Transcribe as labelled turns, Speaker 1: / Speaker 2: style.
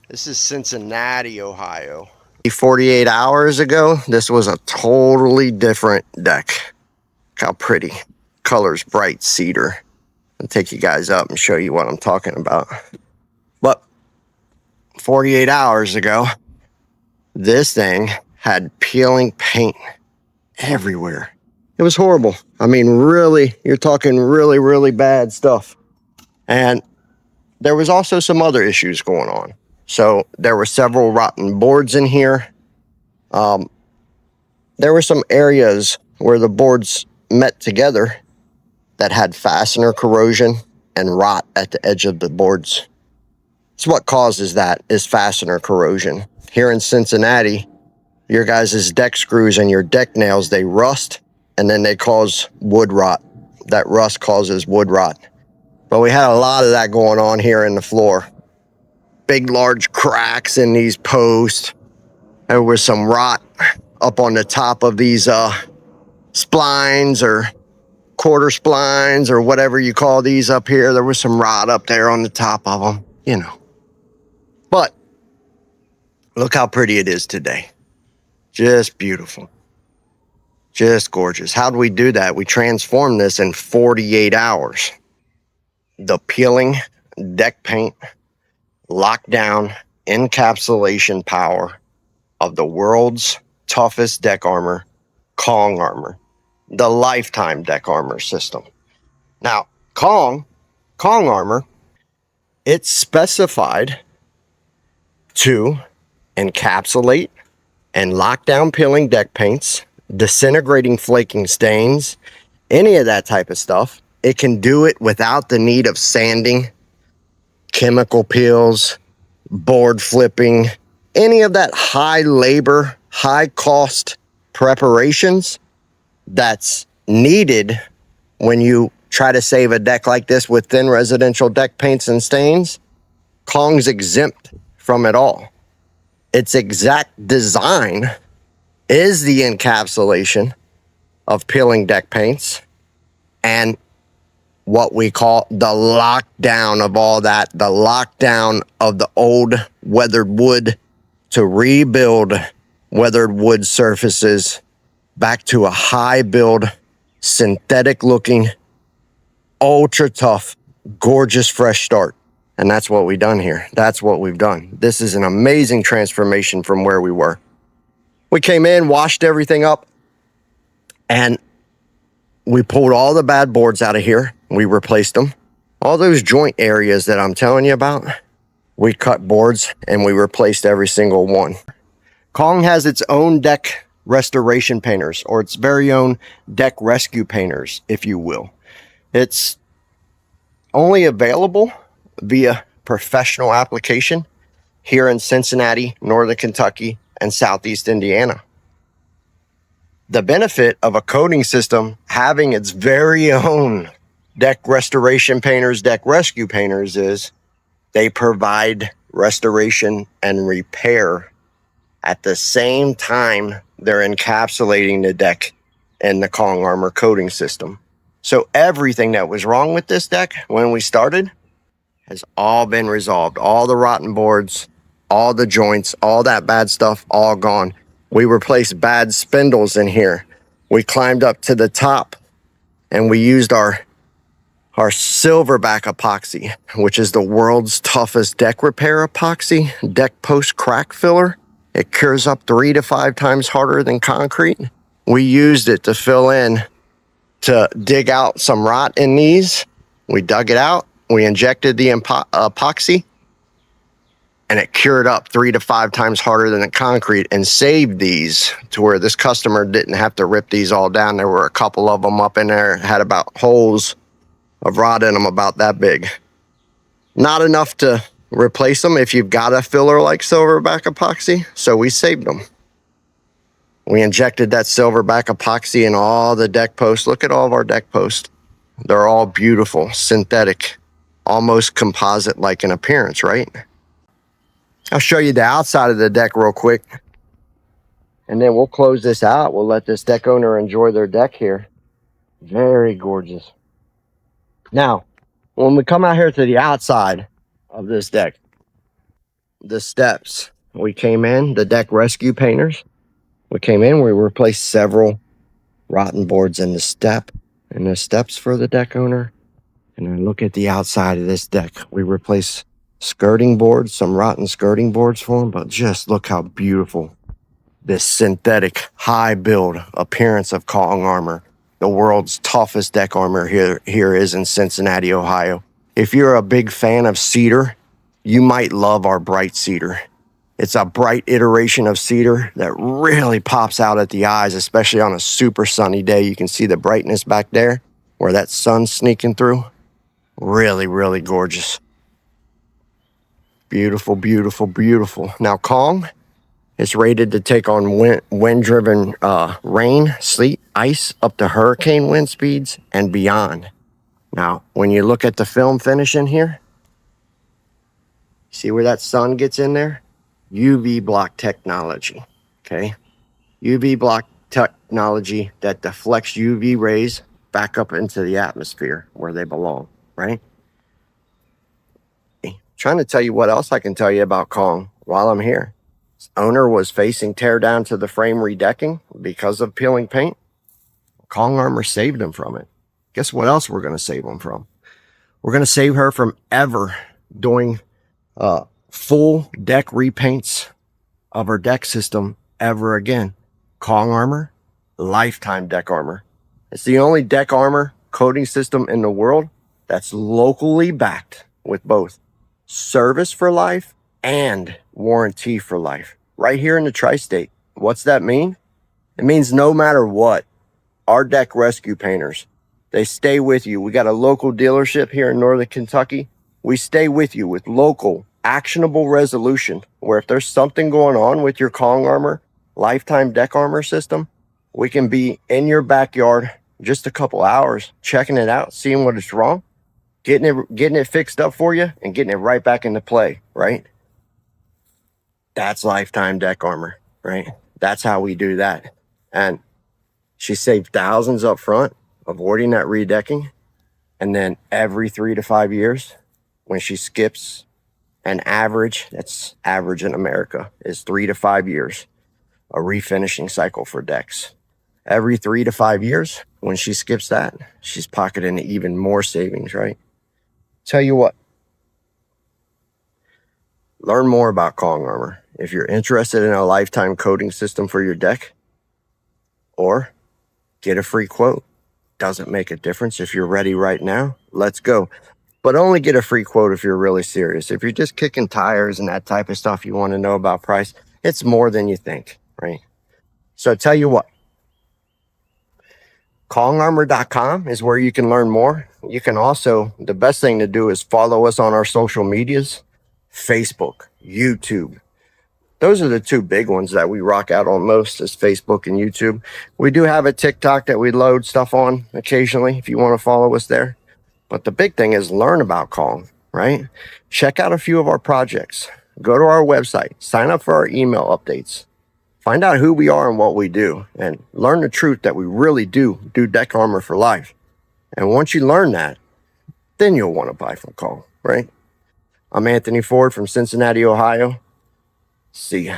Speaker 1: This is Cincinnati, Ohio. 48 hours ago, this was a totally different deck. Look how pretty. Colors bright cedar. I'll take you guys up and show you what I'm talking about. But 48 hours ago, this thing had peeling paint everywhere. It was horrible. I mean, really, you're talking really, really bad stuff. And there was also some other issues going on. So there were several rotten boards in here. There were some areas where the boards met together that had fastener corrosion and rot at the edge of the boards. So what causes that is fastener corrosion. Here in Cincinnati, your guys' deck screws and your deck nails, they rust and then they cause wood rot. That rust causes wood rot. But we had a lot of that going on here in the floor. Big, large cracks in these posts. There was some rot up on the top of these splines or quarter splines or whatever you call these up here. There was some rot up there on the top of them, you know. But look how pretty it is today. Just beautiful. Just gorgeous. How do we do that? We transformed this in 48 hours. The peeling deck paint, lockdown, encapsulation power of the world's toughest deck armor, Kong armor, the lifetime deck armor system. Now, Kong armor, it's specified to encapsulate and lock down peeling deck paints, disintegrating flaking stains, any of that type of stuff. It can do it without the need of sanding, chemical peels, board flipping, any of that high labor, high cost preparations that's needed when you try to save a deck like this with thin residential deck paints and stains. Kong's exempt from it all. Its exact design is the encapsulation of peeling deck paints and what we call the lockdown of all that, the lockdown of the old weathered wood to rebuild weathered wood surfaces back to a high build, synthetic looking, ultra tough, gorgeous fresh start. And that's what we've done here. That's what we've done. This is an amazing transformation from where we were. We came in, washed everything up, and we pulled all the bad boards out of here. We replaced them. All those joint areas that I'm telling you about, we cut boards and we replaced every single one. Kong has its own deck restoration painters, or its very own deck rescue painters, if you will. It's only available via professional application here in Cincinnati, Northern Kentucky, and Southeast Indiana. The benefit of a coating system having its very own deck restoration painters, deck rescue painters is they provide restoration and repair at the same time they're encapsulating the deck in the Kong armor coating system. So everything that was wrong with this deck when we started has all been resolved. All the rotten boards, all the joints, all that bad stuff, all gone. We replaced bad spindles in here. We climbed up to the top and we used our silverback epoxy, which is the world's toughest deck repair epoxy, deck post crack filler. It cures up 3 to 5 times harder than concrete. We used it to fill in, to dig out some rot in these. We dug it out. We injected the epoxy, and it cured up 3 to 5 times harder than the concrete and saved these to where this customer didn't have to rip these all down. There were a couple of them up in there, had about holes of rot in them about that big. Not enough to replace them if you've got a filler like silverback epoxy, so we saved them. We injected that silverback epoxy in all the deck posts. Look at all of our deck posts. They're all beautiful, synthetic, almost composite-like in appearance, right? I'll show you the outside of the deck real quick, and then we'll close this out. We'll let this deck owner enjoy their deck here. Very gorgeous. Now, when we come out here to the outside of this deck, the steps. We came in, the deck rescue painters. We came in, we replaced several rotten boards in the step and the steps for the deck owner. And then look at the outside of this deck. We replaced skirting boards, some rotten skirting boards for them, but just look how beautiful this synthetic high build appearance of Kong armor. The world's toughest deck armor here is in Cincinnati, Ohio. If you're a big fan of cedar, you might love our bright cedar. It's a bright iteration of cedar that really pops out at the eyes, especially on a super sunny day. You can see the brightness back there where that sun's sneaking through. Really, really gorgeous. Beautiful, beautiful, beautiful. Now, Kong is rated to take on wind-driven rain, sleet, ice, up to hurricane wind speeds and beyond. Now, when you look at the film finish in here, see where that sun gets in there? UV block technology, okay? UV block technology that deflects UV rays back up into the atmosphere where they belong, right? Trying to tell you what else I can tell you about Kong while I'm here. His owner was facing tear down to the frame redecking because of peeling paint. Kong armor saved him from it. Guess what else we're going to save him from? We're going to save her from ever doing full deck repaints of her deck system ever again. Kong armor, lifetime deck armor. It's the only deck armor coating system in the world that's locally backed with both service for life and warranty for life. Right here in the tri-state. What's that mean? It means no matter what, our deck rescue painters, they stay with you. We got a local dealership here in Northern Kentucky. We stay with you with local actionable resolution where if there's something going on with your Kong armor, lifetime deck armor system, we can be in your backyard just a couple hours, checking it out, seeing what is wrong, getting it fixed up for you and getting it right back into play, right? That's lifetime deck armor, right? That's how we do that. And she saved thousands up front, avoiding that redecking. And then every 3 to 5 years, when she skips an average, that's average in America, is 3 to 5 years, a refinishing cycle for decks. Every 3 to 5 years, when she skips that, she's pocketing even more savings, right? Tell you what, learn more about Kong armor. If you're interested in a lifetime coating system for your deck, or get a free quote. Doesn't make a difference. If you're ready right now, let's go. But only get a free quote if you're really serious. If you're just kicking tires and that type of stuff, you want to know about price, it's more than you think, right? So tell you what, KongArmor.com is where you can learn more. You can also, the best thing to do is follow us on our social medias, Facebook, YouTube. Those are the two big ones that we rock out on most, is Facebook and YouTube. We do have a TikTok that we load stuff on occasionally if you want to follow us there. But the big thing is learn about Kong, right? Check out a few of our projects. Go to our website. Sign up for our email updates. Find out who we are and what we do. And learn the truth that we really do deck armor for life. And once you learn that, then you'll want to buy from Kong, right? I'm Anthony Ford from Cincinnati, Ohio. See ya.